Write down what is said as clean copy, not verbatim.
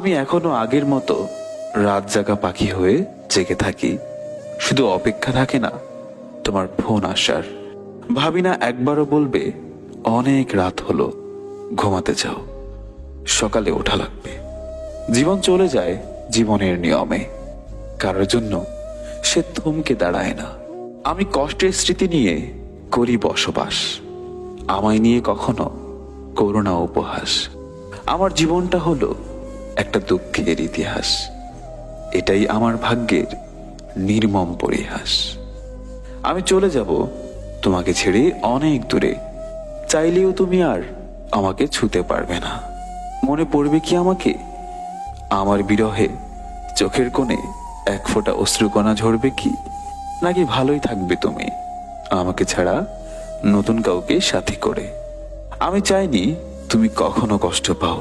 আমি এখনো আগের মতো রাত জাগা পাখি হয়ে জেগে থাকি। শুধু অপেক্ষা থাকে না তোমার ফোন আসার। ভাবি না একবারও বলবে অনেক রাত হলো, ঘুমাতে যাও, সকালে ওঠা লাগবে। জীবন চলে যায় জীবনের নিয়মে, কারোর জন্য সে থমকে দাঁড়ায় না। আমি কষ্টের স্মৃতি নিয়ে করি বসবাস, আমায় নিয়ে কখনো করুণা উপহাস। আমার জীবনটা হলো একটা দুঃখের ইতিহাস, এটাই আমার ভাগ্যের নির্মম পরিহাস। আমি চলে যাব তোমাকে ছেড়ে অনেক দূরে, চাইলেও তুমি আর আমাকে ছুতে পারবে না। মনে পড়বে কি আমাকে? আমার বিরহে চোখের কোণে এক ফোঁটা অশ্রুকণা ঝরবে কি? নাকি ভালোই থাকবে তুমি আমাকে ছাড়া নতুন কাউকে সাথী করে? আমি চাইনি তুমি কখনো কষ্ট পাও,